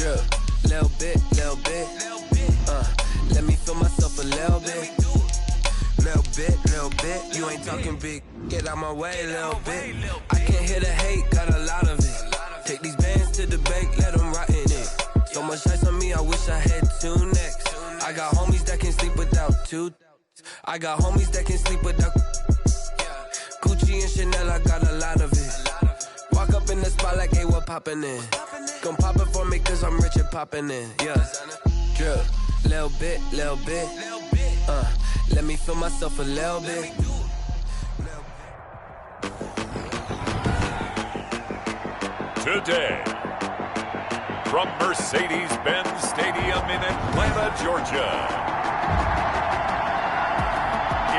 Drip, little bit. Let me feel myself a little bit. Little bit. You ain't talking big. Get out my way, little bit. I can't hear the hate, got a lot of it. Take these bands to the bank, let them rot in it. So much ice on me, I wish I had 2 necks. I got homies that can sleep without 2. I got homies that can sleep without Gucci and Chanel, I got a lot of it. Walk up in the spot like, hey, what poppin' in? Gon' pop it for me cause I'm rich and poppin' in. Yeah, drip, little bit. Let me feel myself a little bit. Today, from Mercedes-Benz Stadium in Atlanta, Georgia,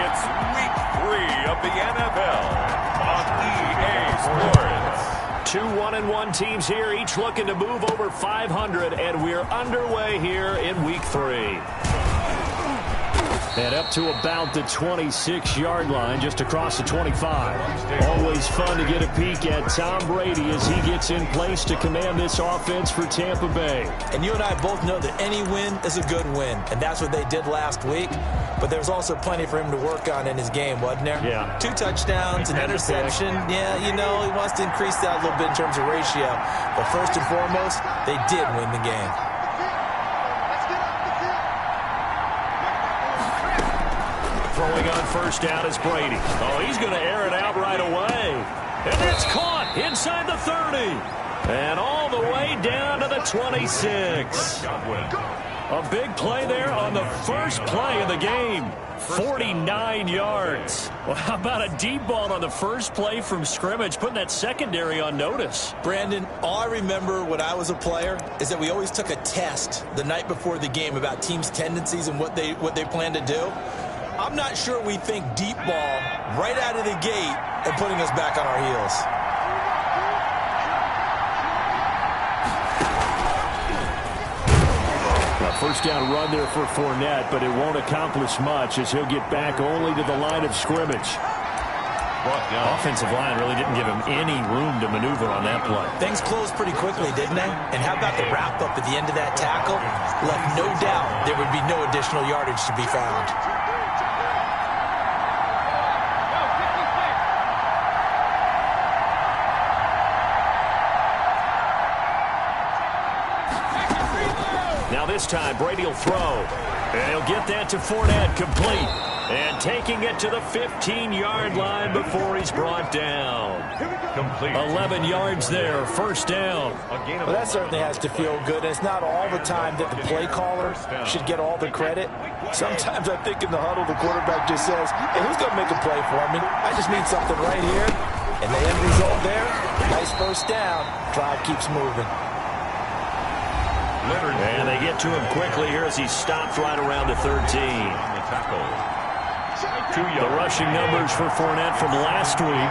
it's Week 3 of the NFL on EA Sports. 2 1-1 teams here, each looking to move over 500, and we're underway here in Week 3. And up to about the 26-yard line, just across the 25. Always fun to get a peek at Tom Brady as he gets in place to command this offense for Tampa Bay. And you and I both know that any win is a good win, and that's what they did last week. But there's also plenty for him to work on in his game, wasn't there? Yeah. 2 touchdowns, an interception. Yeah, you know, he wants to increase that a little bit in terms of ratio. But first and foremost, they did win the game. Throwing on first down is Brady. Oh, he's going to air it out right away. And it's caught inside the 30. And all the way down to the 26. A big play there on the first play of the game. 49 yards. Well, how about a deep ball on the first play from scrimmage, putting that secondary on notice? Brandon, all I remember when I was a player is that we always took a test the night before the game about teams' tendencies and what they plan to do. I'm not sure we think deep ball right out of the gate and putting us back on our heels. A first down run there for Fournette, but it won't accomplish much as he'll get back only to the line of scrimmage. Offensive line really didn't give him any room to maneuver on that play. Things closed pretty quickly, didn't they? And how about the wrap-up at the end of that tackle? Left no doubt there would be no additional yardage to be found. Now this time, Brady will throw. And he'll get that to Fournette, complete. And taking it to the 15-yard line before he's brought down. Complete. 11 yards there, first down. Well, that certainly has to feel good. It's not all the time that the play caller should get all the credit. Sometimes I think in the huddle, the quarterback just says, hey, who's going to make a play for me? I just need something right here. And the end result there, nice first down. Drive keeps moving. And they get to him quickly here as he stopped right around the 13. The rushing numbers for Fournette from last week,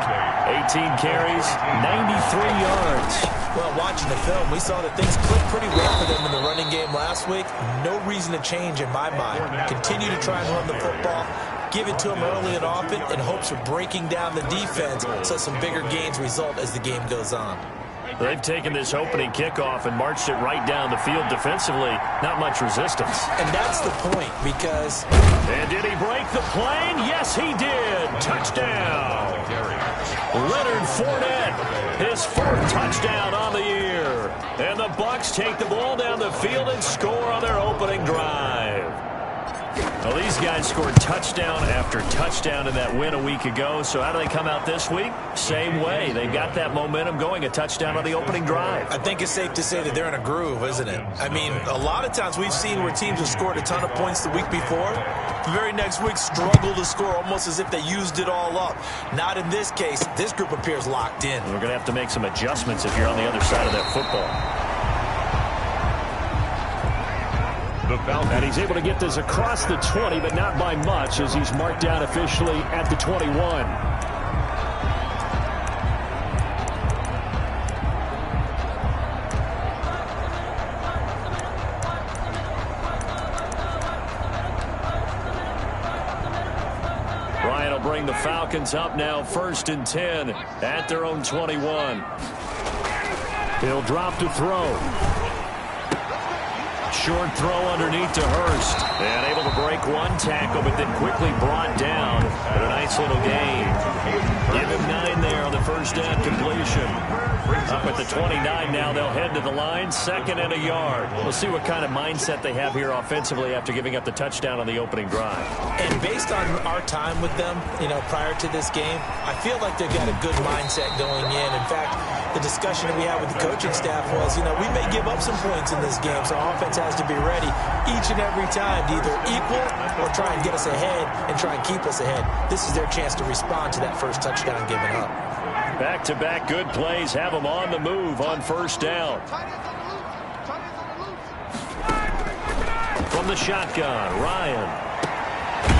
18 carries, 93 yards. Well, watching the film, we saw that things clicked pretty well for them in the running game last week. No reason to change in my mind. Continue to try and run the football, give it to them early and often in hopes of breaking down the defense so some bigger gains result as the game goes on. They've taken this opening kickoff and marched it right down the field defensively. Not much resistance. And that's the point, because... And did he break the plane? Yes, he did. Touchdown. Leonard Fournette, his 4th touchdown on the year. And the Bucs take the ball down the field and score on their opening drive. Well, these guys scored touchdown after touchdown in that win a week ago. So how do they come out this week? Same way. They've got that momentum going, a touchdown on the opening drive. I think it's safe to say that they're in a groove, isn't it? I mean, a lot of times we've seen where teams have scored a ton of points the week before. The very next week struggle to score almost as if they used it all up. Not in this case. This group appears locked in. We're going to have to make some adjustments if you're on the other side of that football. And he's able to get this across the 20, but not by much, as he's marked down officially at the 21. Bryant will bring the Falcons up now, 1st and 10 at their own 21. He'll drop to throw. short throw underneath to Hurst. And able to break one tackle, but then quickly brought down. But a nice little gain. Give him 9 there on the first down completion. Up at the 29 now, they'll head to the line, 2nd and a yard. We'll see what kind of mindset they have here offensively after giving up the touchdown on the opening drive. And based on our time with them, prior to this game, I feel like they've got a good mindset going in. In fact, the discussion that we had with the coaching staff was, we may give up some points in this game, so offense has to be ready each and every time to either equal or try and get us ahead and try and keep us ahead. This is their chance to respond to that first touchdown given up. Back-to-back good plays have them on the move on first down. From the shotgun, Ryan.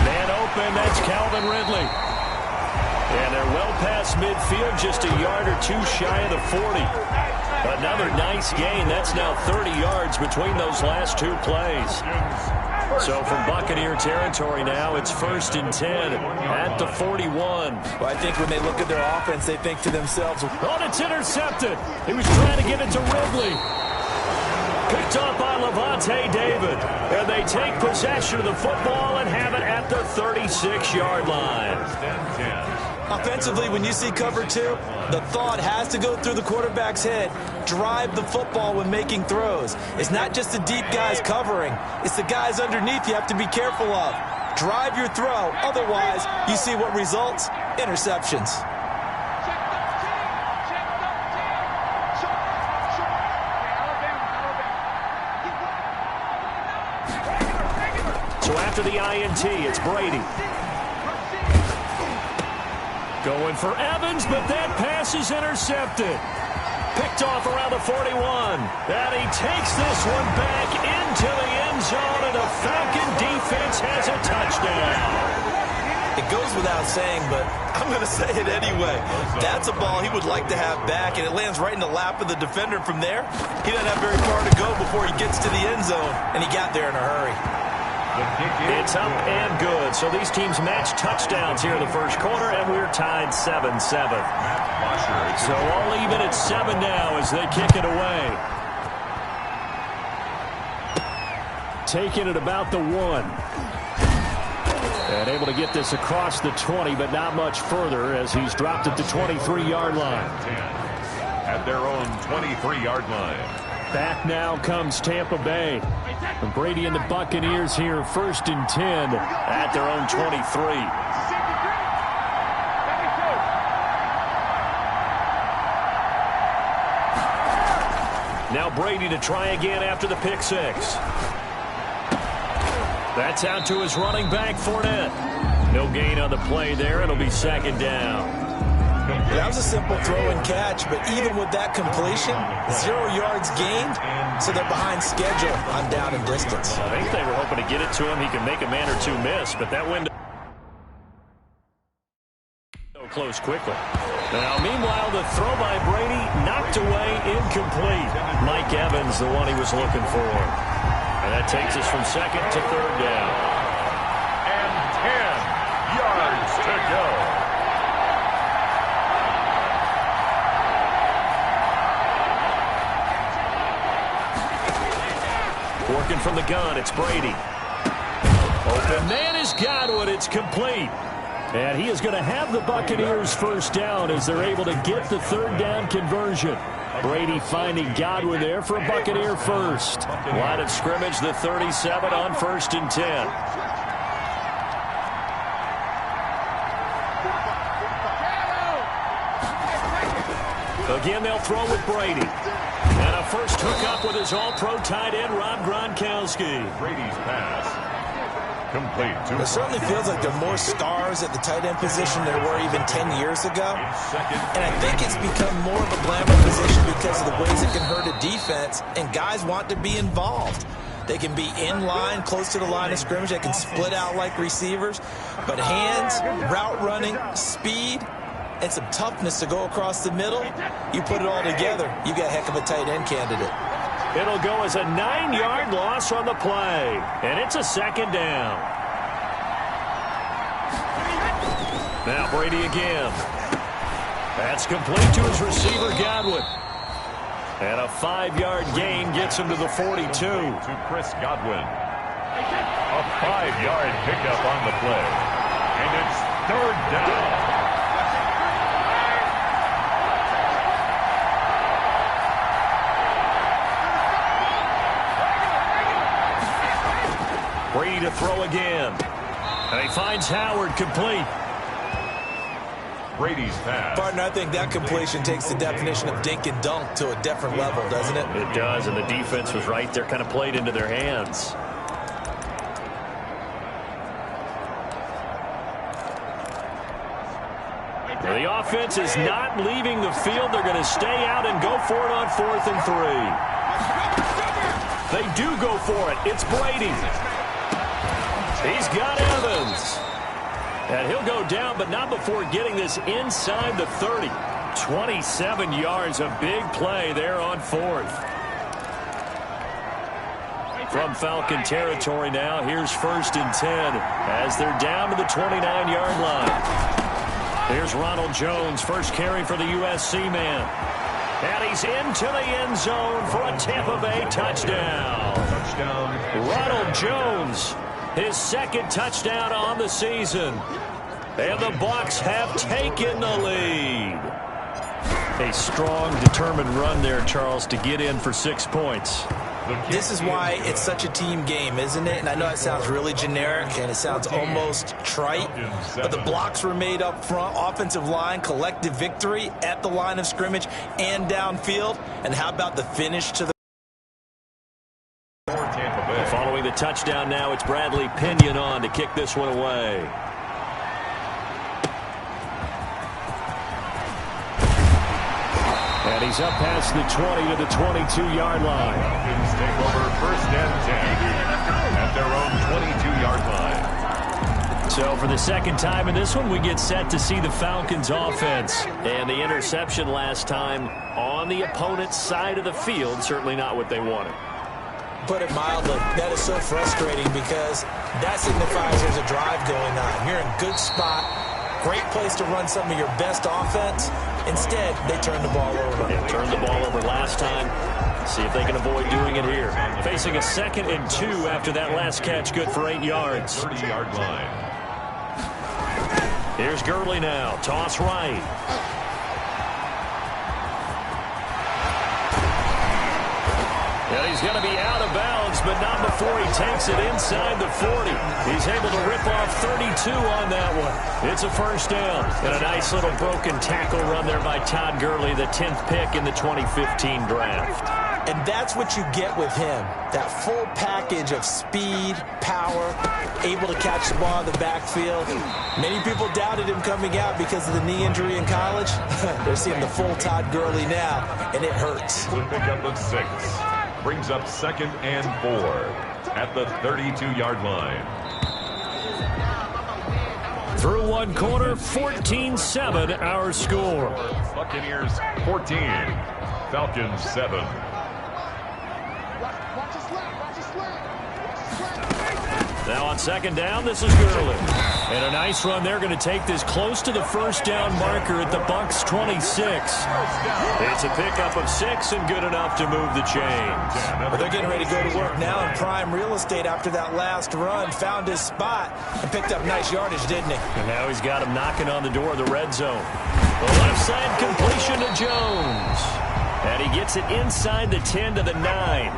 Man open, that's Calvin Ridley. And they're well past midfield, just a yard or two shy of the 40. Another nice gain. That's now 30 yards between those last 2 plays. So from Buccaneer territory now, it's 1st and 10 at the 41. Well, I think when they look at their offense, they think to themselves, oh, it's intercepted. He was trying to get it to Ridley. Picked off by Levante David. And they take possession of the football and have it at the 36-yard line. Offensively, when you see cover 2, the thought has to go through the quarterback's head. Drive the football when making throws. It's not just the deep guys covering. It's the guys underneath you have to be careful of. Drive your throw. Otherwise, you see what results? Interceptions. So after the INT, it's Brady. Going for Evans, but that pass is intercepted. Picked off around the 41. And he takes this one back into the end zone, and the Falcon defense has a touchdown. It goes without saying, but I'm going to say it anyway. That's a ball he would like to have back, and it lands right in the lap of the defender. From there, he doesn't have very far to go before he gets to the end zone, and he got there in a hurry. It's up and good. So these teams match touchdowns here in the first quarter, and we're tied 7-7. So all even at 7 now as they kick it away. Taking it about the 1. And able to get this across the 20, but not much further as he's dropped at the 23-yard line. At their own 23-yard line. Back now comes Tampa Bay. And Brady and the Buccaneers here, 1st and 10 at their own 23. Now Brady to try again after the pick 6. That's out to his running back, Fournette. No gain on the play there. It'll be 2nd down. That was a simple throw and catch, but even with that completion, 0 yards gained, so they're behind schedule on down and distance. I think they were hoping to get it to him. He can make a man or 2 miss, but that window close quickly. Now, meanwhile, the throw by Brady knocked away, incomplete. Mike Evans, the one he was looking for. And that takes us from 2nd to 3rd down. And 10 yards to go. Working from the gun, it's Brady. Open man is Godwin. It's complete. And he is going to have the Buccaneers first down as they're able to get the 3rd down conversion. Brady finding Godwin there for a Buccaneer first. Line of scrimmage, the 37 on 1st and 10. Again, they'll throw with Brady. And a first hookup with his all-pro tight end, Rob Gronkowski. Brady's pass. Complete. It certainly feels like there are more stars at the tight end position than there were even 10 years ago. And I think it's become more of a glamour position because of the ways it can hurt a defense, and guys want to be involved. They can be in line, close to the line of scrimmage. They can split out like receivers. But hands, route running, speed, and some toughness to go across the middle, you put it all together, you got a heck of a tight end candidate. It'll go as a 9-yard loss on the play. And it's a 2nd down. Now Brady again. That's complete to his receiver, Godwin. And a 5-yard gain gets him to the 42. To Chris Godwin. A 5-yard pickup on the play. And it's 3rd down. Brady to throw again. And he finds Howard complete. Brady's pass. Partner, I think that completion takes the definition of dink and dunk to a different level, doesn't it? It does, and the defense was right there, kind of played into their hands. The offense is not leaving the field. They're going to stay out and go for it on 4th and 3. They do go for it. It's Brady. He's got Evans. And he'll go down, but not before getting this inside the 30. 27 yards, a big play there on 4th. From Falcon territory now, here's 1st and 10 as they're down to the 29-yard line. Here's Ronald Jones, first carry for the USC man. And he's into the end zone for a Tampa Bay touchdown. Ronald Jones, his 2nd touchdown on the season. And the Bucs have taken the lead. A strong, determined run there, Charles, to get in for 6 points. This is why it's such a team game, isn't it? And I know it sounds really generic and it sounds almost trite, but the blocks were made up front, offensive line, collective victory at the line of scrimmage and downfield. And how about the finish to the Following the touchdown now, it's Bradley Pinion on to kick this one away. And he's up past the 20 to the 22-yard line. Falcons take over 1st and 10 at their own 22-yard line. So for the 2nd time in this one, we get set to see the Falcons offense. And the interception last time on the opponent's side of the field, certainly not what they wanted. Put it mildly, that is so frustrating because that signifies there's a drive going on. You're in a good spot, great place to run some of your best offense. Instead, they turn the ball over. They turned the ball over last time. See if they can avoid doing it here. Facing a 2nd and 2 after that last catch, good for 8 yards. 30-yard line. Here's Gurley now, toss right. And he's going to be out of bounds, but not before he takes it inside the 40. He's able to rip off 32 on that one. It's a 1st down. And a nice little broken tackle run there by Todd Gurley, the 10th pick in the 2015 draft. And that's what you get with him, that full package of speed, power, able to catch the ball in the backfield. Many people doubted him coming out because of the knee injury in college. They're seeing the full Todd Gurley now, and it hurts. The pickup of 6. Brings up 2nd and 4 at the 32-yard line. Through one quarter, 14-7 our score. Buccaneers 14, Falcons 7. Now on 2nd down, this is Gurley. And a nice run there, going to take this close to the 1st down marker at the Bucs 26. It's a pickup of 6 and good enough to move the chains. But they're getting ready to go to work now in prime real estate after that last run. Found his spot and picked up nice yardage, didn't he? And now he's got him knocking on the door of the red zone. The left side completion to Jones. And he gets it inside the 10 to the 9.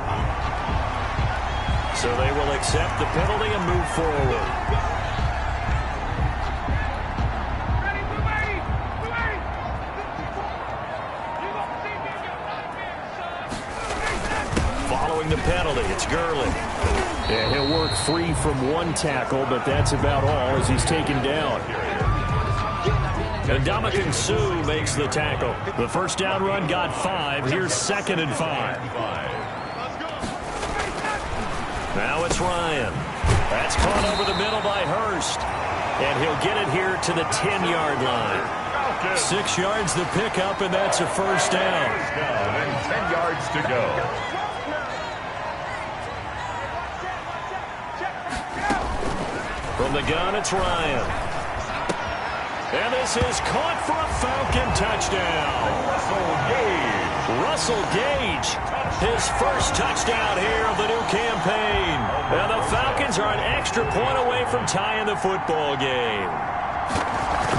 So they will accept the penalty and move forward. Following the penalty, it's Gurley. Yeah, he'll work free from one tackle, but that's about all as he's taken down. And Ndamukong Suh makes the tackle. The 1st down run got 5. Here's 2nd and 5. Now it's Ryan. That's caught over the middle by Hurst. And he'll get it here to the 10-yard line. 6 yards the pickup, and that's a 1st down. And 10 yards to go. From the gun, it's Ryan. And this is caught for a Falcon touchdown. Russell Gage. Russell Gage, his first touchdown here of the new campaign. And the Falcons are an extra point away from tying the football game.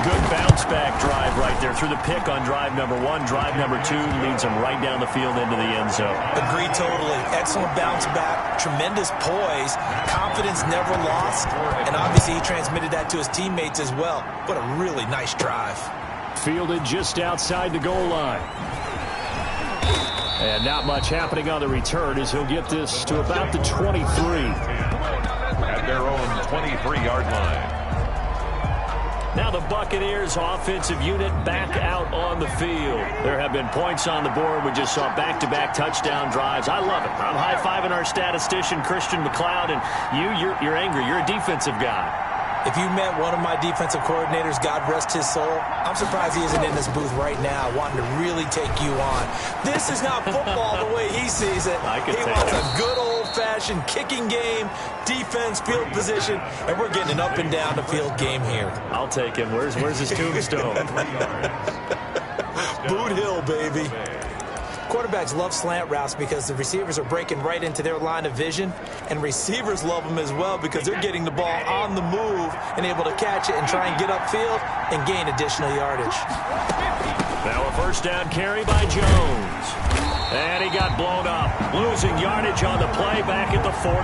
Good bounce-back drive right there through the pick on drive number 1. Drive number 2 leads them right down the field into the end zone. Agreed totally. Excellent bounce-back, tremendous poise, confidence never lost, and obviously he transmitted that to his teammates as well. What a really nice drive. Fielded just outside the goal line. And not much happening on the return as he'll get this to about the 23. At their own 23-yard line. Now the Buccaneers offensive unit back out on the field. There have been points on the board. We just saw back-to-back touchdown drives. I love it. I'm high-fiving our statistician, Christian McLeod, and you're angry. You're a defensive guy. If you met one of my defensive coordinators, God rest his soul, I'm surprised he isn't in this booth right now wanting to really take you on. This is not football the way he sees it. He wants a good old-fashioned kicking game, defense, field position, and we're getting an up-and-down-the-field game here. I'll take him. Where's his tombstone? Boot Hill, baby. Quarterbacks love slant routes because the receivers are breaking right into their line of vision, and receivers love them as well because they're getting the ball on the move and able to catch it and try and get upfield and gain additional yardage. Now a first down carry by Jones. And he got blown up, losing yardage on the play back at the 44.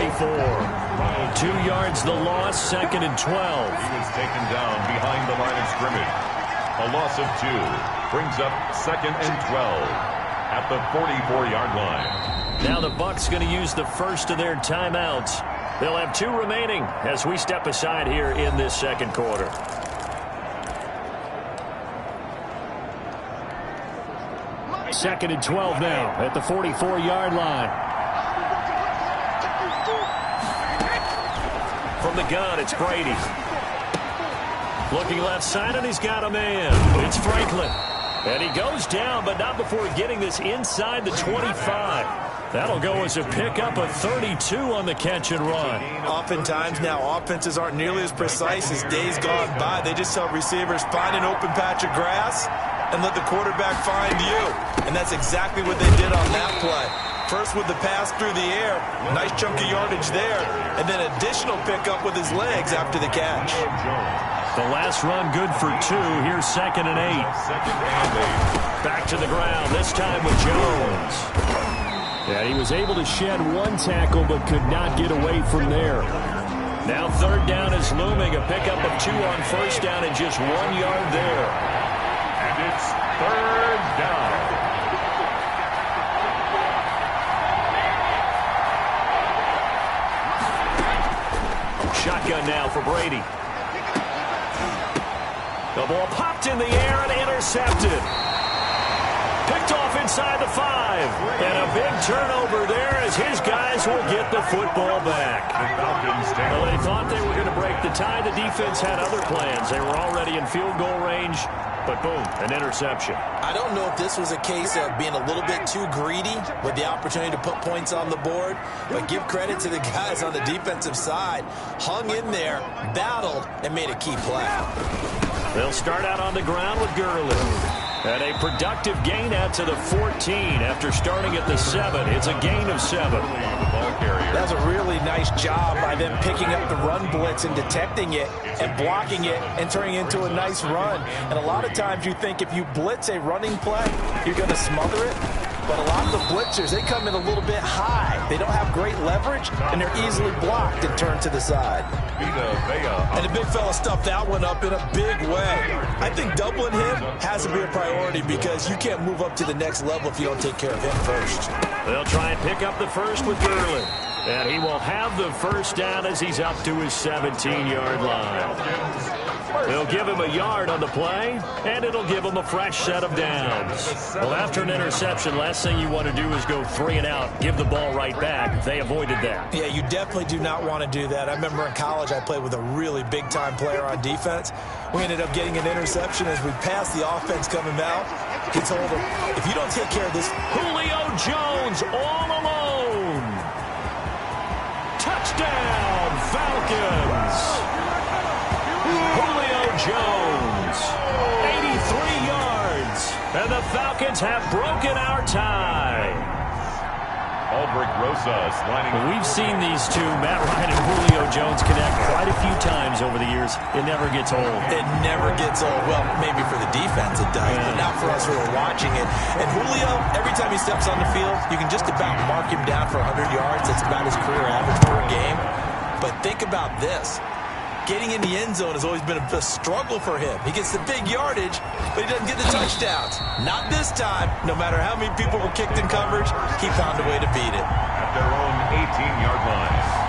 2 yards the loss, 2nd and 12. He was taken down behind the line of scrimmage. A loss of 2 brings up 2nd and 12. At the 44-yard line. Now the Bucs going to use the first of their timeouts. They'll have 2 remaining as we step aside here in this second quarter. Second and 12 now at the 44-yard line. From the gun, it's Brady. Looking left side, and he's got a man. It's Franklin. And he goes down, but not before getting this inside the 25. That'll go as a pickup of 32 on the catch and run. Oftentimes now, offenses aren't nearly as precise as days gone by. They just tell receivers, find an open patch of grass and let the quarterback find you. And that's exactly what they did on that play. First with the pass through the air, nice chunk of yardage there, and then additional pickup with his legs after the catch. The last run good for 2. Here's 2nd and 8. Back to the ground, this time with Jones. Yeah, he was able to shed 1 tackle but could not get away from there. Now 3rd down is looming. A pickup of 2 on first down and just 1 yard there. And it's 3rd down. Shotgun now for Brady. The ball popped in the air and intercepted. Picked off inside the 5. And a big turnover there as his guys will get the football back. Well, they thought they were going to break the tie. The defense had other plans. They were already in field goal range. But boom, an interception. I don't know if this was a case of being a little bit too greedy with the opportunity to put points on the board, but give credit to the guys on the defensive side. Hung in there, battled, and made a key play. They'll start out on the ground with Gurley. And a productive gain out to the 14 after starting at the 7. It's a gain of 7. That's a really nice job by them picking up the run blitz and detecting it and blocking it and turning it into a nice run. And a lot of times you think if you blitz a running play, you're going to smother it. But a lot of the blitzers, they come in a little bit high. They don't have great leverage, and they're easily blocked and turned to the side. And the big fella stuffed that one up in a big way. I think doubling him has to be a priority because you can't move up to the next level if you don't take care of him first. They'll try and pick up the first with Gurley. And he will have the first down as he's up to his 17-yard line. They'll give him a yard on the play, and it'll give him a fresh set of downs. Well, after an interception, last thing you want to do is go 3 and out, give the ball right back. They avoided that. Yeah, you definitely do not want to do that. I remember in college I played with a really big-time player on defense. We ended up getting an interception as we passed the offense coming out. He told him, if you don't take care of this, Julio Jones all alone. Touchdown, Falcons. Julio Jones, 83 yards. And the Falcons have broken our tie. Aldrich Rosas lining. We've seen these two, Matt Ryan and Julio Jones, connect quite a few times over the years. It never gets old. It never gets old. Well, maybe for the defense it does, but not for us who are watching it. And Julio, every time he steps on the field, you can just about mark him down for 100 yards. That's about his career average per game. But think about this. Getting in the end zone has always been a struggle for him. He gets the big yardage, but he doesn't get the touchdowns. Not this time. No matter how many people were kicked in coverage, he found a way to beat it. At their own 18-yard line.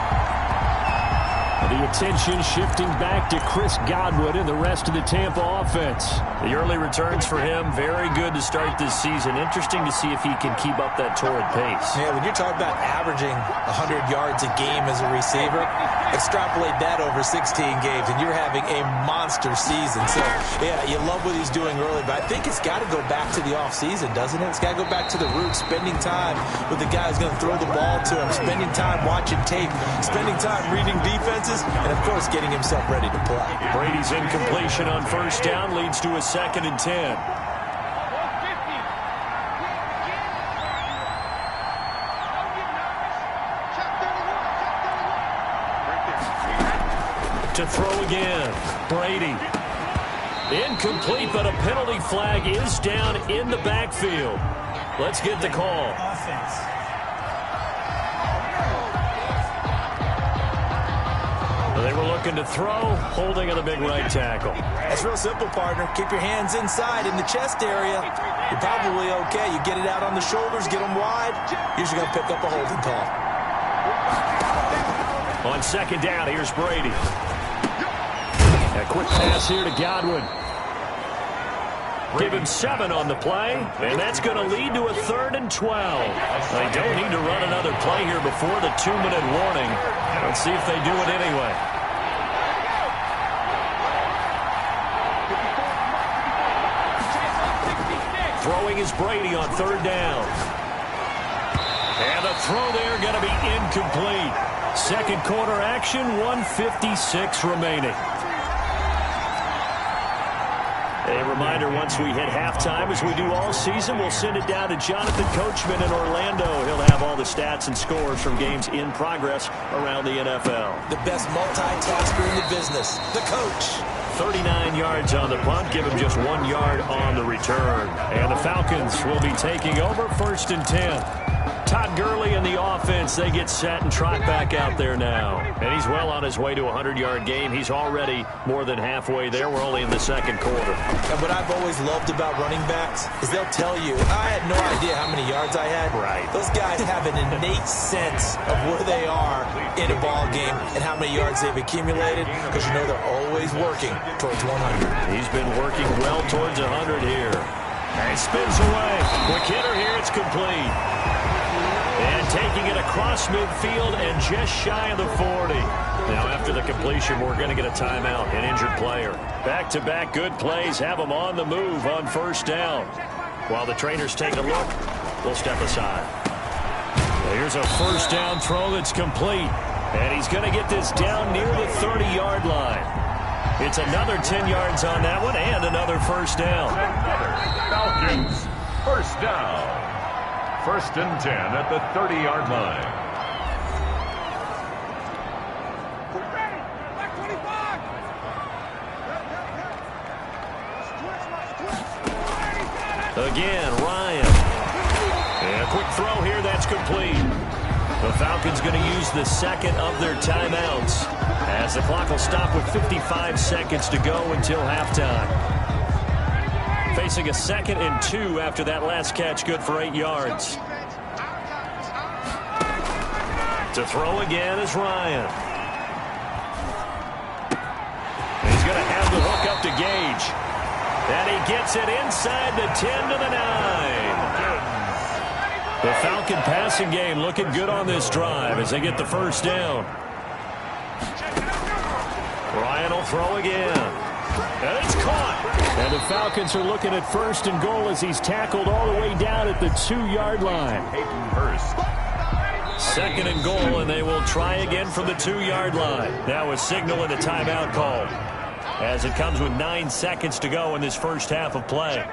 The attention shifting back to Chris Godwin and the rest of the Tampa offense. The early returns for him, very good to start this season. Interesting to see if he can keep up that torrid pace. Yeah, when you're talking about averaging 100 yards a game as a receiver, extrapolate that over 16 games, and you're having a monster season. So, yeah, you love what he's doing early, but I think it's got to go back to the offseason, doesn't it? It's got to go back to the roots, spending time with the guy who's going to throw the ball to him, spending time watching tape, spending time reading defenses, and, of course, getting himself ready to play. Brady's incompletion on first down leads to a 2nd and 10. To throw again, Brady. Incomplete, but a penalty flag is down in the backfield. Let's get the call. They were looking to throw, holding on the big right tackle. That's real simple, partner. Keep your hands inside in the chest area. You're probably okay. You get it out on the shoulders, get them wide. Usually going to pick up a holding call. On 2nd down, here's Brady. A quick pass here to Godwin. Give him 7 on the play, and that's going to lead to a 3rd and 12. They don't need to run another play here before the 2-minute warning. Let's see if they do it anyway. Throwing is Brady on 3rd down. And the throw there going to be incomplete. Second quarter action, 1:56 remaining. A reminder, once we hit halftime, as we do all season, we'll send it down to Jonathan Coachman in Orlando. He'll have all the stats and scores from games in progress around the NFL. The best multitasker in the business, the coach. 39 yards on the punt, give him just 1 yard on the return. And the Falcons will be taking over 1st and 10. Todd Gurley and the offense, they get set and trot back out there now. And he's well on his way to a 100-yard game. He's already more than halfway there. We're only in the 2nd quarter. And what I've always loved about running backs is they'll tell you, I had no idea how many yards I had. Right. Those guys have an innate sense of where they are in a ball game and how many yards they've accumulated, because you know they're always working towards 100. He's been working well towards 100 here. And he spins away. Quick hitter here, it's complete. And taking it across midfield and just shy of the 40. Now after the completion, we're going to get a timeout, an injured player. Back-to-back good plays have him on the move on 1st down. While the trainers take a look, we'll step aside. Here's a 1st down throw that's complete. And he's going to get this down near the 30-yard line. It's another 10 yards on that one and another 1st down. Falcons, 1st down. 1st and 10 at the 30-yard line. Again, Ryan. And a quick throw here, that's complete. The Falcons going to use the 2nd of their timeouts, as the clock will stop with 55 seconds to go until halftime. Facing a 2nd and 2 after that last catch, good for 8 yards. To throw again is Ryan. He's going to have the hook up to Gage. And he gets it inside the 10 to the 9. The Falcon passing game looking good on this drive as they get the 1st down. Ryan will throw again. And it's caught. And the Falcons are looking at 1st and goal as he's tackled all the way down at the 2-yard line. 2nd and goal, and they will try again from the 2-yard line. Now a signal and a timeout call, as it comes with 9 seconds to go in this first half of play.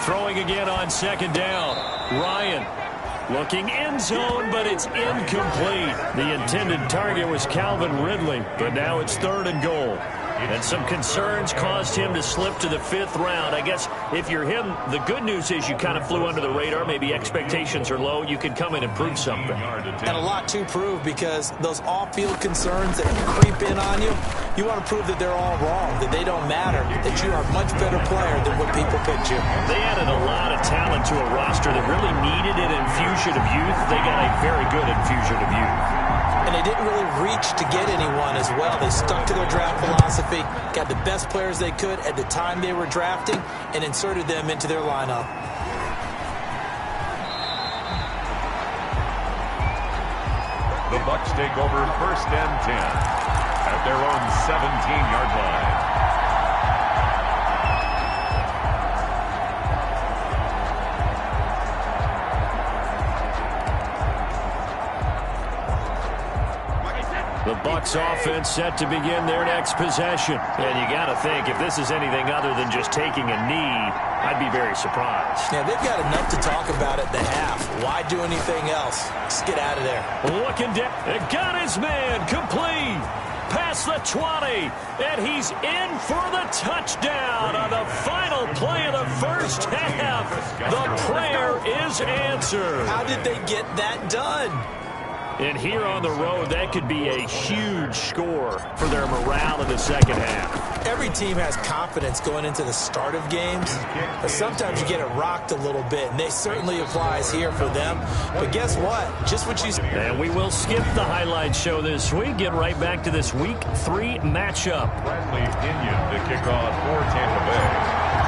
Throwing again on second down. Ryan looking end zone, but it's incomplete. The intended target was Calvin Ridley, but now it's 3rd and goal. And some concerns caused him to slip to the 5th round. I guess if you're him, the good news is you kind of flew under the radar. Maybe expectations are low. You can come in and prove something. And a lot to prove, because those off-field concerns that creep in on you, you want to prove that they're all wrong, that they don't matter, that you are a much better player than what people picked you. They added a lot of talent to a roster that really needed an infusion of youth. They got a very good infusion of youth. And they didn't really reach to get anyone as well. They stuck to their draft philosophy, got the best players they could at the time they were drafting, and inserted them into their lineup. The Bucs take over 1st and 10 at their own 17-yard line. The Bucs offense set to begin their next possession. And you got to think, if this is anything other than just taking a knee, I'd be very surprised. Yeah, they've got enough to talk about at the half. Why do anything else? Just get out of there. Looking down. Got his man complete. Past the 20. And he's in for the touchdown on the final play of the first half. The prayer is answered. How did they get that done? And here on the road, that could be a huge score for their morale in the second half. Every team has confidence going into the start of games, but sometimes you get it rocked a little bit, and they certainly applies here for them. But guess what? Just what you said. And we will skip the highlight show this week. Get right back to this Week 3 matchup. Bradley Pinion to kick off for Tampa Bay.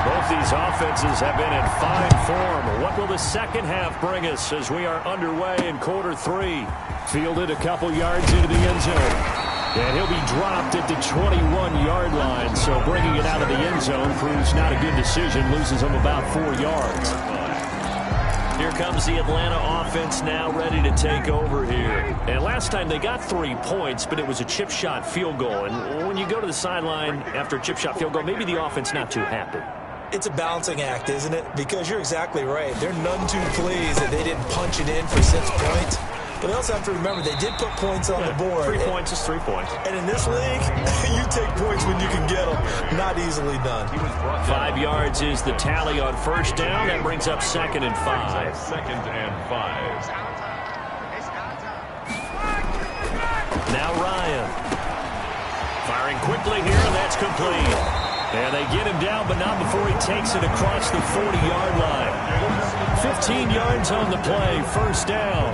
Both these offenses have been in fine form. What will the second half bring us as we are underway in quarter 3? Fielded a couple yards into the end zone. And he'll be dropped at the 21-yard line. So bringing it out of the end zone proves not a good decision. Loses him about 4 yards. Here comes the Atlanta offense now ready to take over here. And last time they got 3 points, but it was a chip shot field goal. And when you go to the sideline after a chip shot field goal, maybe the offense not too happy. It's a balancing act, isn't it? Because you're exactly right. They're none too pleased that they didn't punch it in for 6 points. But they also have to remember they did put points on the board. 3 points is 3 points. And in this league, you take points when you can get them. Not easily done. 5 yards is the tally on first down. That brings up 2nd and 5. 2nd and 5. Now Ryan. Firing quickly here, and that's complete. And they get him down, but not before he takes it across the 40-yard line. 15 yards on the play, first down.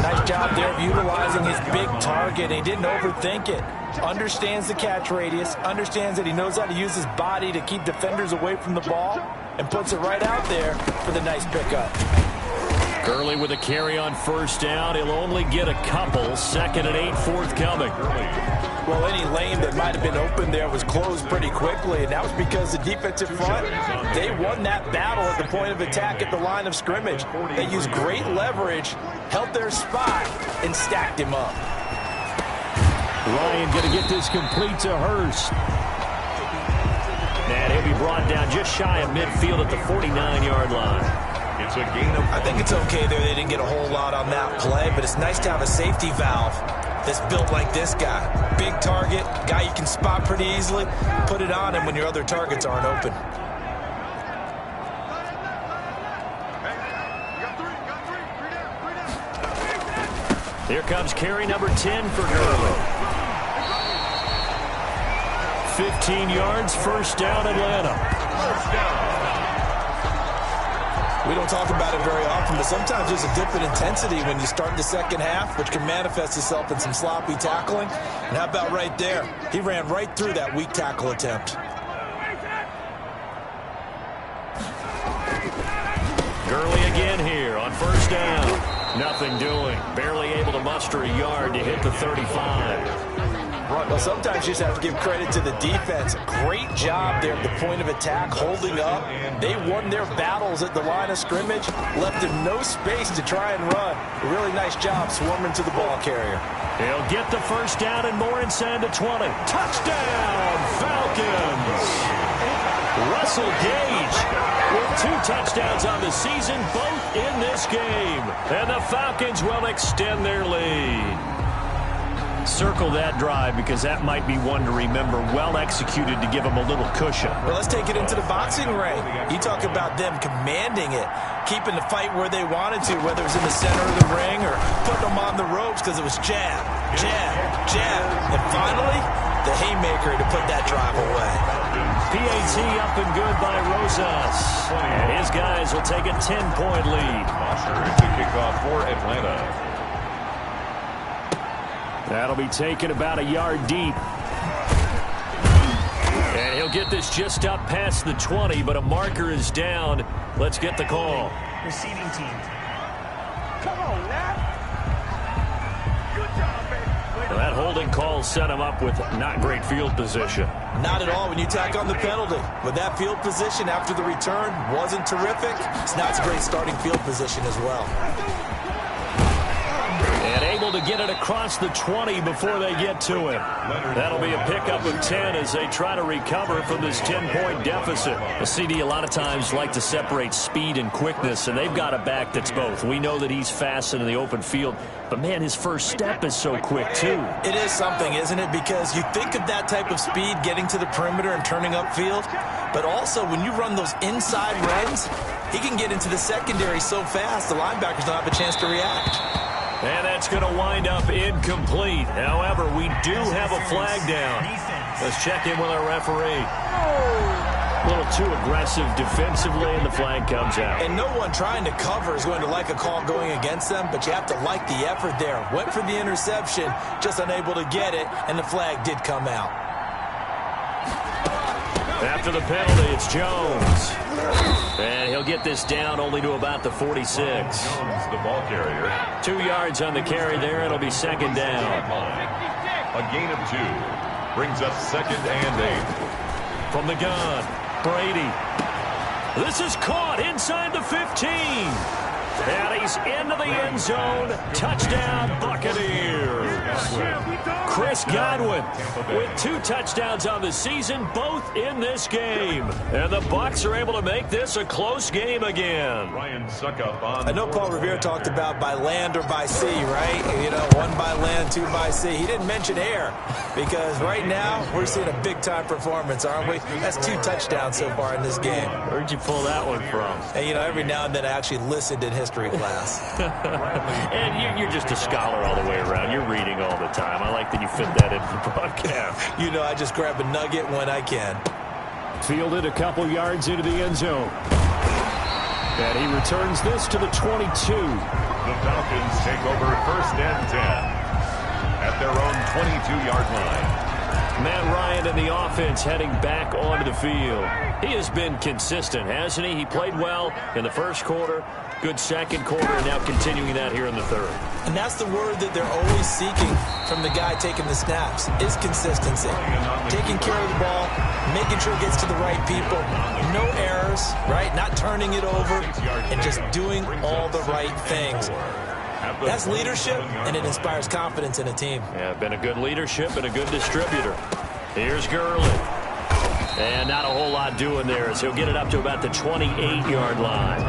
Nice job there of utilizing his big target. He didn't overthink it. Understands the catch radius. Understands that he knows how to use his body to keep defenders away from the ball. And puts it right out there for the nice pickup. Gurley with a carry on first down. He'll only get a couple. 2nd and 8 forthcoming. Well, any lane that might have been open there was closed pretty quickly, and that was because the defensive front, they won that battle at the point of attack at the line of scrimmage. They used great leverage, held their spot, and stacked him up. Ryan going to get this complete to Hurst. And he'll be brought down just shy of midfield at the 49-yard line. It's a gain of... I think it's okay there. They didn't get a whole lot on that play, but it's nice to have a safety valve that's built like this guy. Big target, guy you can spot pretty easily. Put it on him when your other targets aren't open. Here comes carry number 10 for Gurley. 15 yards, first down Atlanta. First down. We don't talk about it very often, but sometimes there's a dip in intensity when you start the second half, which can manifest itself in some sloppy tackling. And how about right there? He ran right through that weak tackle attempt. Gurley again here on first down. Nothing doing. Barely able to muster a yard to hit the 35. Well, sometimes you just have to give credit to the defense. Great job there at the point of attack, holding up. They won their battles at the line of scrimmage, left him no space to try and run. A really nice job swarming to the ball carrier. He'll get the first down and more inside the 20. Touchdown, Falcons! Russell Gage with 2 touchdowns on the season, both in this game. And the Falcons will extend their lead. Circle that drive because that might be one to remember. Well executed to give them a little cushion. Well, let's take it into the boxing ring. You talk about them commanding it, keeping the fight where they wanted to, whether it was in the center of the ring or putting them on the ropes because it was jab, jab, jab. And finally, the haymaker to put that drive away. PAT up and good by Rosas. And his guys will take a 10-point lead. It's a kickoff for Atlanta. That'll be taken about a yard deep. And he'll get this just up past the 20, but a marker is down. Let's get the call. Receiving team. Come on, now. Good job, baby. That holding call set him up with not great field position. Not at all when you tack on the penalty. With that field position after the return wasn't terrific. Now it's a great starting field position as well. And able to get it across the 20 before they get to him. That'll be a pickup of 10 as they try to recover from this 10-point deficit. The CD a lot of times like to separate speed and quickness, and they've got a back that's both. We know that he's fast in the open field, but, man, his first step is so quick, too. It is something, isn't it? Because you think of that type of speed getting to the perimeter and turning upfield, but also when you run those inside runs, he can get into the secondary so fast the linebackers don't have a chance to react. And that's going to wind up incomplete. However, we do have a flag down. Let's check in with our referee. A little too aggressive defensively, and the flag comes out. And no one trying to cover is going to like a call going against them, but you have to like the effort there. Went for the interception, just unable to get it, and the flag did come out. After the penalty, it's Jones. And he'll get this down only to about the 46. Jones, the ball carrier. 2 yards on the carry there. It'll be second down. A gain of 2. Brings up 2nd and 8. From the gun, Brady. This is caught inside the 15. And he's into the end zone. Touchdown, Buccaneers. Chris Godwin with 2 touchdowns on the season, both in this game. And the Bucs are able to make this a close game again. Ryan Suckup on. I know Paul Revere talked about by land or by sea, right? You know, 1 by land, 2 by sea. He didn't mention air because right now we're seeing a big-time performance, aren't we? That's 2 touchdowns so far in this game. Where'd you pull that one from? And, you know, every now and then I actually listened in history class. And you're just a scholar all the way around. You're reading all the time. I like that you fit that into the broadcast. You know, I just grab a nugget when I can. Fielded a couple yards into the end zone. And he returns this to the 22. The Falcons take over 1st and 10 at their own 22-yard line. Matt Ryan and the offense heading back onto the field. He has been consistent, hasn't he? He played well in the first quarter, good second quarter, and now continuing that here in the third. And that's the word that they're always seeking from the guy taking the snaps, is consistency. Taking care of the ball, making sure it gets to the right people, no errors, right? Not turning it over, and just doing all the right things. That's leadership, and it inspires confidence in a team. Yeah, been a good leadership and a good distributor. Here's Gurley. And not a whole lot doing there as he'll get it up to about the 28-yard line.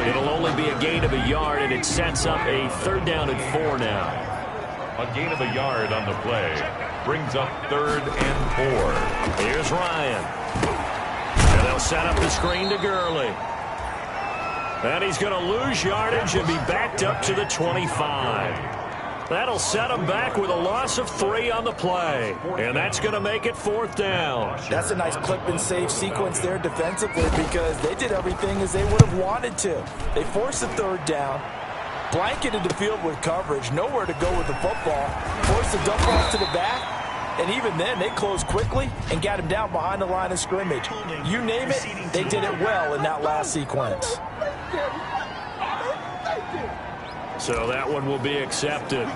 It'll only be a gain of a yard, and it sets up a 3rd down and 4 now. A gain of a yard on the play brings up 3rd and 4. Here's Ryan. And they'll set up the screen to Gurley. And he's going to lose yardage and be backed up to the 25. That'll set him back with a loss of 3 on the play. And that's going to make it 4th down. That's a nice clip and save sequence there defensively because they did everything as they would have wanted to. They forced the 3rd down, blanketed the field with coverage, nowhere to go with the football, forced the dump off to the back, and even then they closed quickly and got him down behind the line of scrimmage. You name it, they did it well in that last sequence. So that one will be accepted.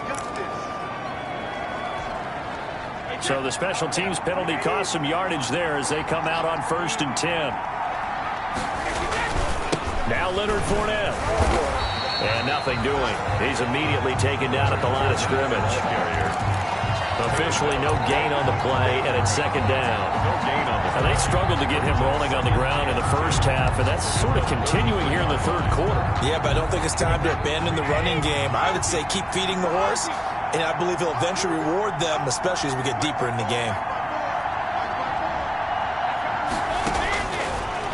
So the special teams penalty cost some yardage there as they come out on 1st and 10. Now Leonard Fournette. And nothing doing. He's immediately taken down at the line of scrimmage. Officially no gain on the play, and it's second down. And they struggled to get him rolling on the ground in the first half, and that's sort of continuing here in the third quarter. Yeah, but I don't think it's time to abandon the running game. I would say keep feeding the horse, and I believe he'll eventually reward them, especially as we get deeper in the game.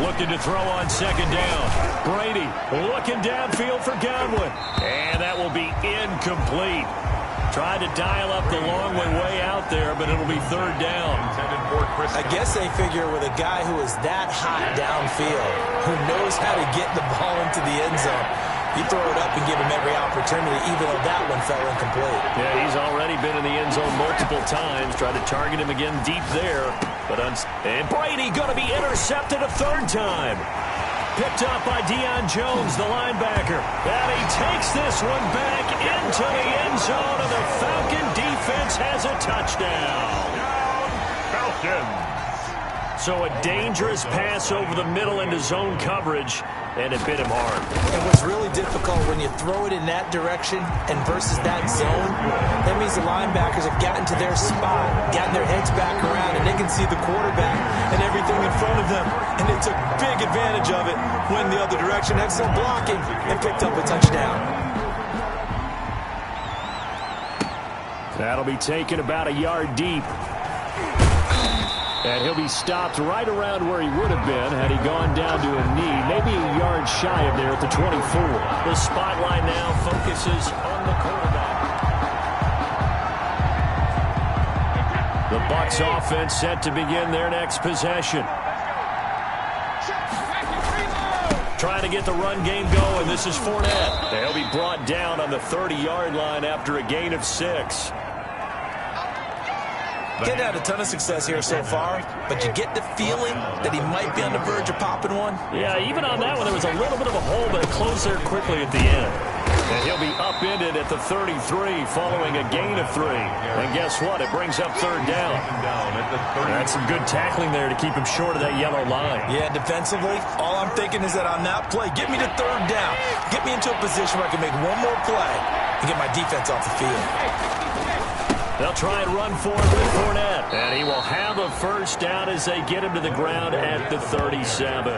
Looking to throw on second down. Brady looking downfield for Godwin. And that will be incomplete. Tried to dial up the long way out there, but it'll be third down. I guess they figure with a guy who is that hot downfield, who knows how to get the ball into the end zone, you throw it up and give him every opportunity, even though that one fell incomplete. Yeah, he's already been in the end zone multiple times. Tried to target him again deep there. And Brady going to be intercepted a third time. Picked up by Deion Jones, the linebacker. And he takes this one back into the end zone, and the Falcon defense has a touchdown. Falcons. So a dangerous pass over the middle into zone coverage, and it bit him hard. And what's really difficult when you throw it in that direction and versus that zone, that means the linebackers have gotten to their spot, gotten their heads back around, and they can see the quarterback and everything in front of them. And they took big advantage of it, went the other direction, excellent blocking, and picked up a touchdown. That'll be taken about a yard deep. And he'll be stopped right around where he would have been had he gone down to a knee, maybe a yard shy of there at the 24. The spotlight now focuses on the quarterback. The Bucs offense set to begin their next possession. Trying to get the run game going. This is Fournette. They'll be brought down on the 30-yard line after a gain of 6. Getting had a ton of success here so far, but you get the feeling that he might be on the verge of popping one. Yeah, even on that one, there was a little bit of a hole, but it closed there quickly at the end. And he'll be upended at the 33 following a gain of 3. And guess what? It brings up third down. That's some good tackling there to keep him short of that yellow line. Yeah, defensively, all I'm thinking is that on that play, get me to third down. Get me into a position where I can make one more play and get my defense off the field. They'll try and run for it with Fournette. And he will have a first down as they get him to the ground at the 37.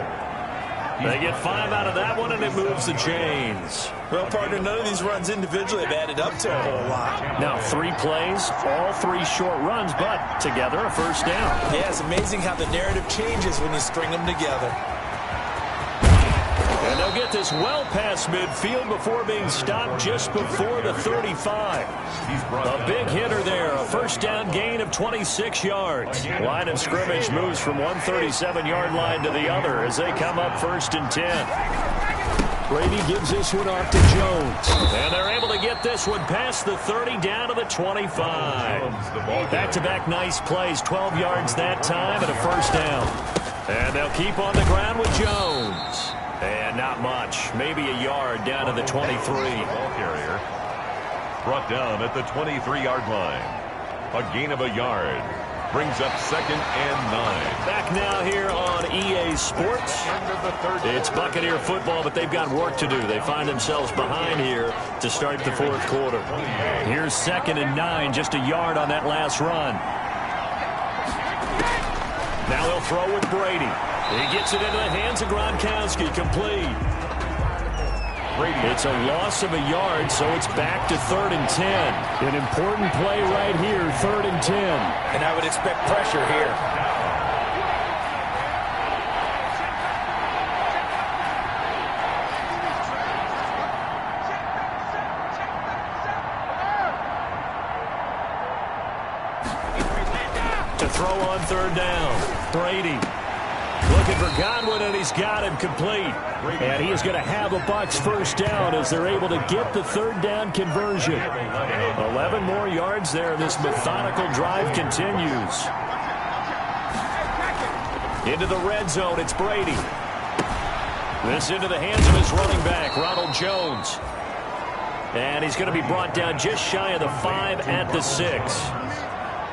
They get 5 out of that one, and it moves the chains. Well, partner, none of these runs individually have added up to a whole lot. Now, 3 plays, all 3 short runs, but together a first down. Yeah, it's amazing how the narrative changes when you string them together. And they'll get this well past midfield before being stopped just before the 35. A big hitter there, a first down gain of 26 yards. Line of scrimmage moves from one 37-yard line to the other as they come up 1st and 10. Brady gives this one off to Jones. And they're able to get this one past the 30 down to the 25. Back-to-back nice plays, 12 yards that time and a first down. And they'll keep on the ground with Jones. And not much, maybe a yard down to the 23. Ball carrier brought down at the 23-yard line. A gain of a yard brings up 2nd and 9. Back now here on EA Sports. It's Buccaneer football, but they've got work to do. They find themselves behind here to start the 4th quarter. Here's 2nd and 9, just a yard on that last run. Now they'll throw with Brady. He gets it into the hands of Gronkowski, complete. It's a loss of a yard, so it's back to 3rd and 10. An important play right here, 3rd and 10. And I would expect pressure here. To throw on 3rd down, Brady. Looking for Godwin, and he's got him complete. And he is going to have a Bucs first down as they're able to get the 3rd down conversion. 11 more yards there. This methodical drive continues. Into the red zone, it's Brady. This into the hands of his running back, Ronald Jones. And he's going to be brought down just shy of the 5 at the 6.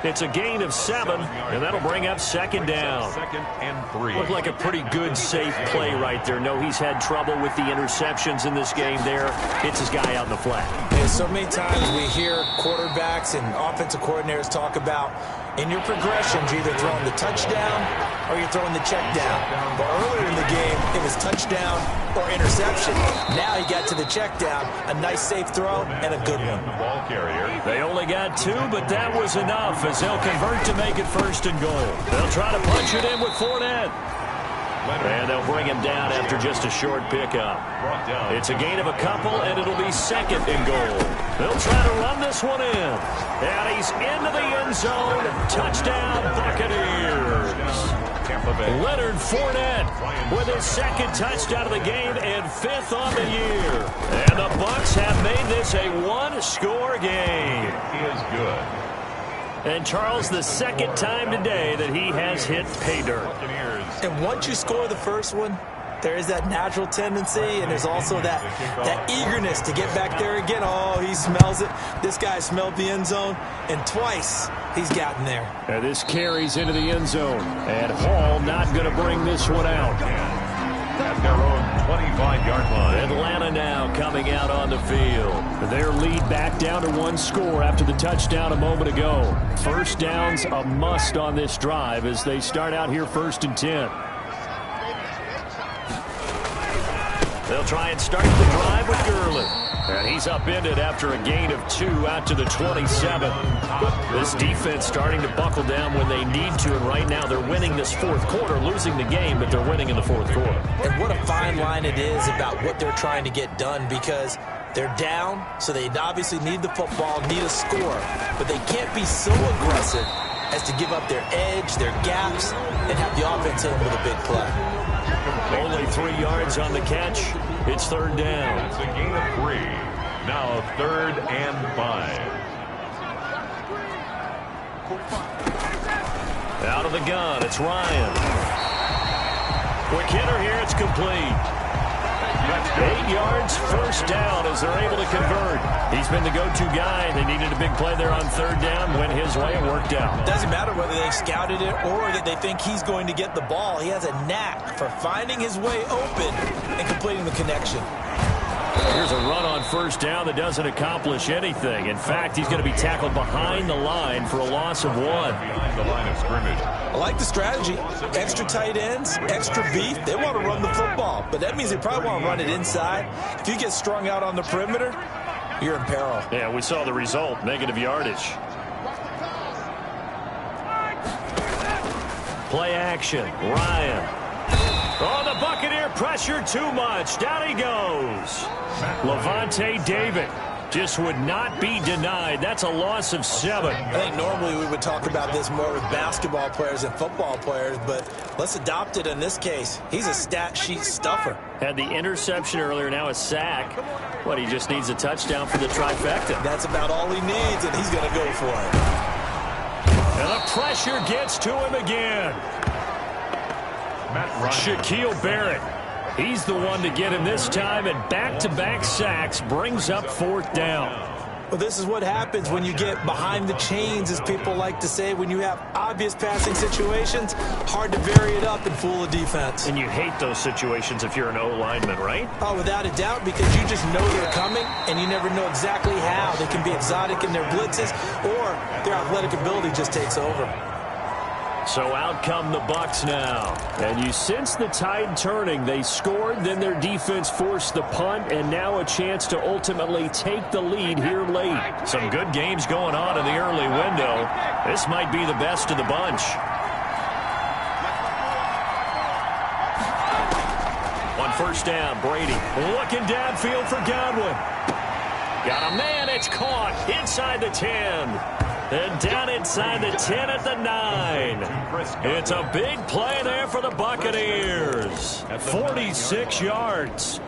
It's a gain of 7, and that'll bring up second down. Second and 3. Looked like a pretty good, safe play right there. No, he's had trouble with the interceptions in this game there. Hits his guy out in the flat. And so many times we hear quarterbacks and offensive coordinators talk about in your progressions, you're either throwing the touchdown or you're throwing the check down. But earlier in the game, it was touchdown or interception. Now he got to the check down, a nice safe throw, and a good one. The ball carrier. They only got 2, but that was enough as they'll convert to make it first and goal. They'll try to punch it in with Fournette. And they'll bring him down after just a short pickup. It's a gain of a couple, and it'll be second and goal. They'll try to run this one in. And he's into the end zone. Touchdown, Buccaneers. Leonard Fournette with his second touchdown of the game and 5th on the year. And the Bucs have made this a one-score game. He is good. And Charles, the second time today that he has hit pay dirt. And once you score the first one, there is that natural tendency, and there's also that eagerness to get back there again. Oh, he smells it. This guy smelled the end zone, and twice he's gotten there. And this carries into the end zone. And Hall not going to bring this one out. At their own 25-yard line. Atlanta now coming out on the field. Their lead back down to 1 score after the touchdown a moment ago. First down's a must on this drive as they start out here 1st and 10. They'll try and start the drive with Gurley. And he's upended after a gain of 2 out to the 27. This defense starting to buckle down when they need to, and right now they're winning this 4th quarter, losing the game, but they're winning in the 4th quarter. And what a fine line it is about what they're trying to get done, because they're down, so they obviously need the football, need a score, but they can't be so aggressive as to give up their edge, their gaps, and have the offense hit them with a big play. Only 3 yards on the catch. It's 3rd down. It's a gain of 3. Now 3rd and 5. Out of the gun, it's Ryan. Quick hitter here, it's complete. 8 yards, first down as they're able to convert. He's been the go-to guy. They needed a big play there on 3rd down. Went his way, it worked out. Doesn't matter whether they scouted it or that they think he's going to get the ball. He has a knack for finding his way open and completing the connection. Here's a run on 1st down that doesn't accomplish anything. In fact, he's going to be tackled behind the line for a loss of 1. Behind the line of scrimmage. I like the strategy. Extra tight ends, extra beef. They want to run the football, but that means they probably want to run it inside. If you get strung out on the perimeter, you're in peril. Yeah, we saw the result, negative yardage. Play action, Ryan. Oh, the Buccaneer pressure too much. Down he goes. Levante David just would not be denied. That's a loss of 7. I think normally we would talk about this more with basketball players and football players, but let's adopt it in this case. He's a stat sheet stuffer. Had the interception earlier, now a sack. What, he just needs a touchdown for the trifecta. That's about all he needs, and he's going to go for it. And the pressure gets to him again. Shaquille Barrett. He's the one to get him this time, and back-to-back sacks brings up 4th down. Well, this is what happens when you get behind the chains, as people like to say. When you have obvious passing situations, hard to vary it up and fool a defense. And you hate those situations if you're an O-lineman, right? Oh, without a doubt, because you just know they're coming, and you never know exactly how. They can be exotic in their blitzes, or their athletic ability just takes over. So out come the Bucs now. And you sense the tide turning. They scored, then their defense forced the punt, and now a chance to ultimately take the lead here late. Some good games going on in the early window. This might be the best of the bunch. On 1st down, Brady looking downfield for Godwin. Got a man, it's caught inside the 10. And down inside the 10 at the 9. It's a big play there for the Buccaneers. 46 yards.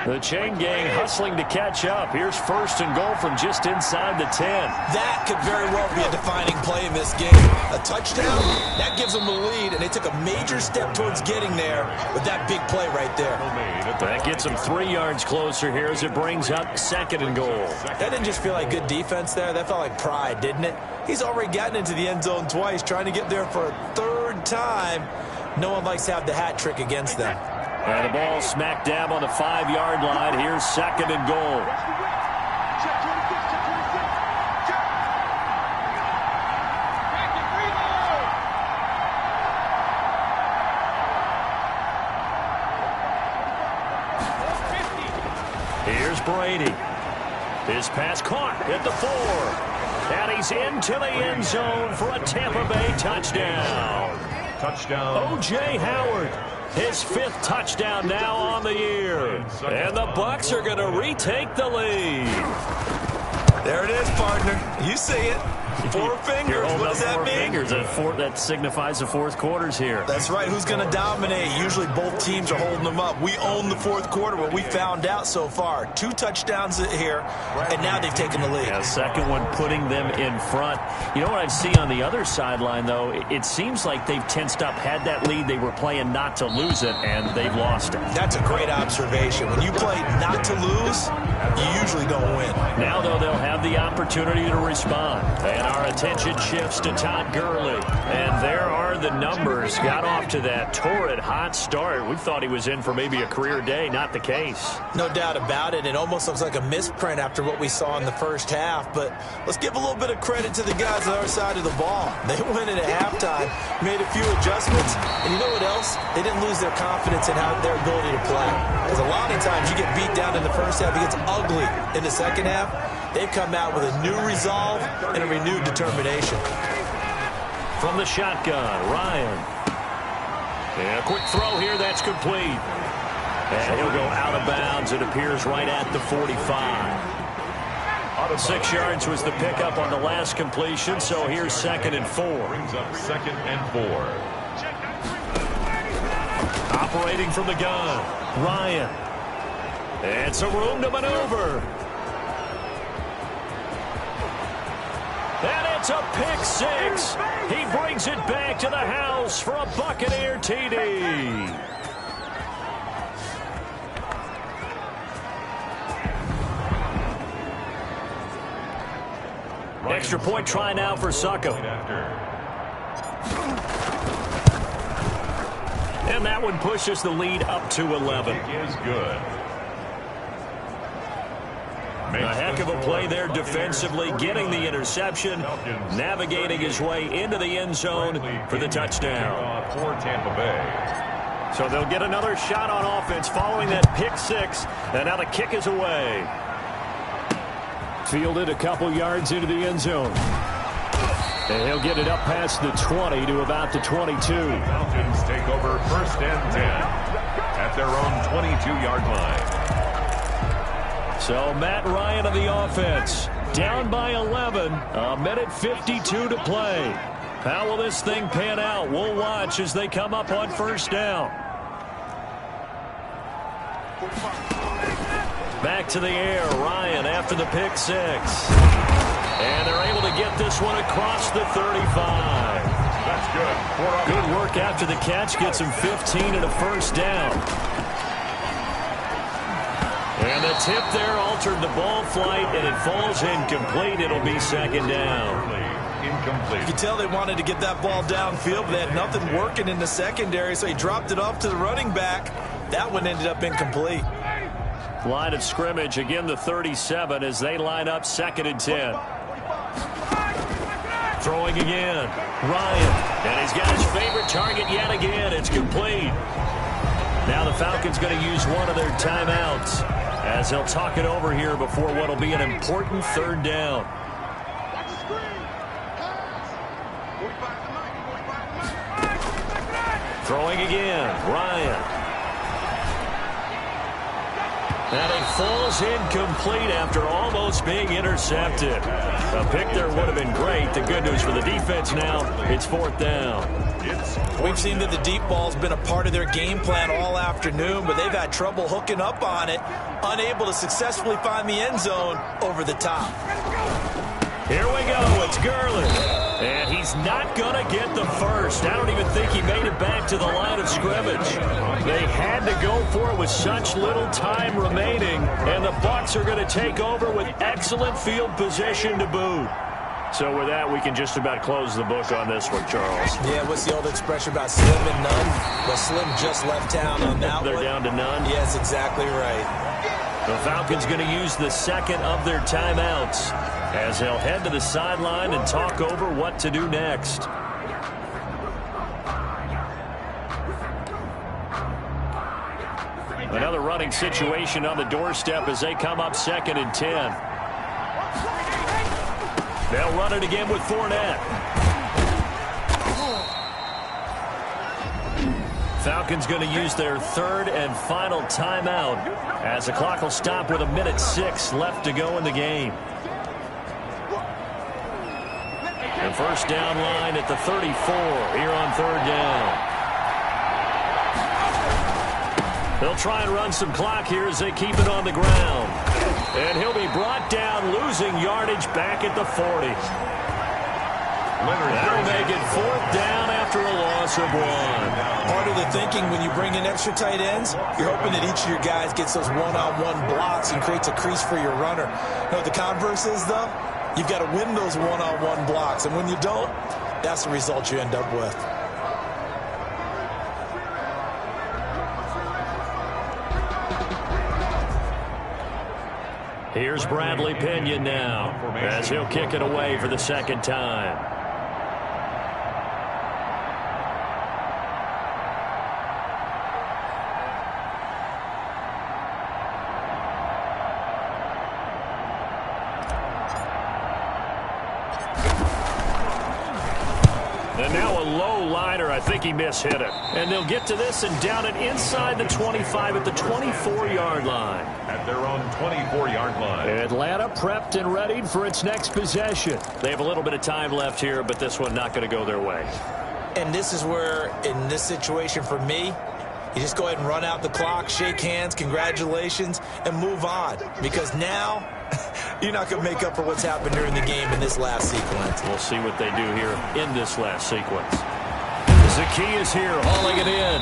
The chain gang hustling to catch up. Here's 1st and goal from just inside the 10. That could very well be a defining play in this game. A touchdown, that gives them the lead, and they took a major step towards getting there with that big play right there. That gets them 3 yards closer here as it brings up 2nd and goal. That didn't just feel like good defense there. That felt like pride, didn't it? He's already gotten into the end zone twice, trying to get there for a 3rd time. No one likes to have the hat trick against them. And the ball smack dab on the 5-yard line. Here's 2nd and goal. Here's Brady. His pass caught at the 4. And he's into the end zone for a Tampa Bay touchdown. Touchdown. O.J. Howard. His 5th touchdown now on the year. And the Bucs are going to retake the lead. There it is, partner. You see it. 4 fingers. What does that mean? Fingers. That signifies the 4th quarter's here. That's right. Who's going to dominate? Usually both teams are holding them up. We own the 4th quarter, what we found out so far. 2 touchdowns here, and now they've taken the lead. Yeah, 2nd one putting them in front. You know what I see on the other sideline, though? It seems like they've tensed up, had that lead. They were playing not to lose it, and they've lost it. That's a great observation. When you play not to lose, you usually don't win. Now, though, they'll have the opportunity to respond. And our attention shifts to Todd Gurley. And there are the numbers. Got off to that torrid hot start. We thought he was in for maybe a career day. Not the case. No doubt about it. It almost looks like a misprint after what we saw in the first half. But let's give a little bit of credit to the guys on our side of the ball. They went in at halftime, made a few adjustments. And you know what else? They didn't lose their confidence in their ability to play. Because a lot of times you get beat down in the first half. It gets ugly in the second half. They've come out with a new resolve and a renewed determination. From the shotgun, Ryan. And a quick throw here, that's complete. And he'll go out of bounds. It appears right at the 45. 6 yards was the pickup on the last completion, so here's 2nd and 4. Brings up 2nd and 4. Operating from the gun, Ryan. And some room to maneuver. And it's a pick 6. He brings it back to the house for a Buccaneer TD. Extra point try now for Succo. And that one pushes the lead up to 11. Is good. A heck of a play there defensively, getting the interception, navigating his way into the end zone for the touchdown. For Tampa Bay. So they'll get another shot on offense following that pick 6, and now the kick is away. Fielded a couple yards into the end zone. And he'll get it up past the 20 to about the 22. Falcons take over 1st and 10 at their own 22-yard line. So Matt Ryan of the offense, down by 11, a minute 52 to play. How will this thing pan out? We'll watch as they come up on 1st down. Back to the air, Ryan after the pick 6. And they're able to get this one across the 35. That's good. Good work after the catch, gets him 15 and a 1st down. And the tip there altered the ball flight, and it falls incomplete. It'll be 2nd down. Incomplete. You can tell they wanted to get that ball downfield, but they had nothing working in the secondary, so he dropped it off to the running back. That one ended up incomplete. Line of scrimmage, again the 37 as they line up 2nd and 10. Throwing again, Ryan. And he's got his favorite target yet again. It's complete. Now the Falcons going to use one of their timeouts as they'll talk it over here before what will be an important 3rd down. Throwing again, Ryan. And it falls incomplete after almost being intercepted. A pick there would have been great. The good news for the defense now, it's 4th down. We've seen that the deep ball's been a part of their game plan all afternoon, but they've had trouble hooking up on it, unable to successfully find the end zone over the top. Here we go. It's Gurley. And he's not going to get the first. I don't even think he made it back to the line of scrimmage. They had to go for it with such little time remaining, and the Bucs are going to take over with excellent field position to boot. So with that, we can just about close the book on this one, Charles. Yeah, what's the old expression about slim and none? Well, Slim just left town on that They're one. down to none? Yes, exactly right. The Falcons going to use the second of their timeouts as they'll head to the sideline and talk over what to do next. Another running situation on the doorstep as they come up 2nd and 10. They'll run it again with Fournette. Falcons going to use their third and final timeout as the clock will stop with 1:06 left to go in the game. The first down line at the 34 here on 3rd down. They'll try and run some clock here as they keep it on the ground. And he'll be brought down, losing yardage back at the 40. That'll make it 4th down after a loss of 1. Part of the thinking when you bring in extra tight ends, you're hoping that each of your guys gets those one-on-one blocks and creates a crease for your runner. You know what the converse is, though? You've got to win those one-on-one blocks, and when you don't, that's the result you end up with. Here's Bradley Pinion now as he'll kick it away for the second time. And now a low liner. I think he mishit it. And they'll get to this and down it inside the 25 at the 24-yard line. At their own 24-yard line. Atlanta prepped and readied for its next possession. They have a little bit of time left here, but this one not going to go their way. And this is where, in this situation for me, you just go ahead and run out the clock, shake hands, congratulations, and move on. Because now, you're not going to make up for what's happened during the game in this last sequence. We'll see what they do here in this last sequence. Zaki is here, hauling it in.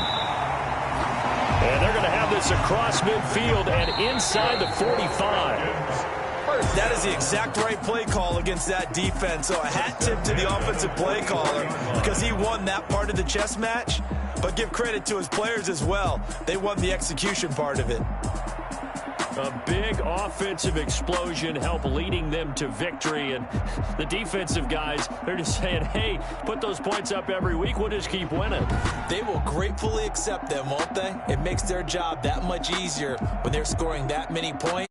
And they're going to have this across midfield and inside the 45. That is the exact right play call against that defense. So a hat tip to the offensive play caller because he won that part of the chess match. But give credit to his players as well. They won the execution part of it. A big offensive explosion helped leading them to victory. And the defensive guys, they're just saying, hey, put those points up every week. We'll just keep winning. They will gratefully accept them, won't they? It makes their job that much easier when they're scoring that many points.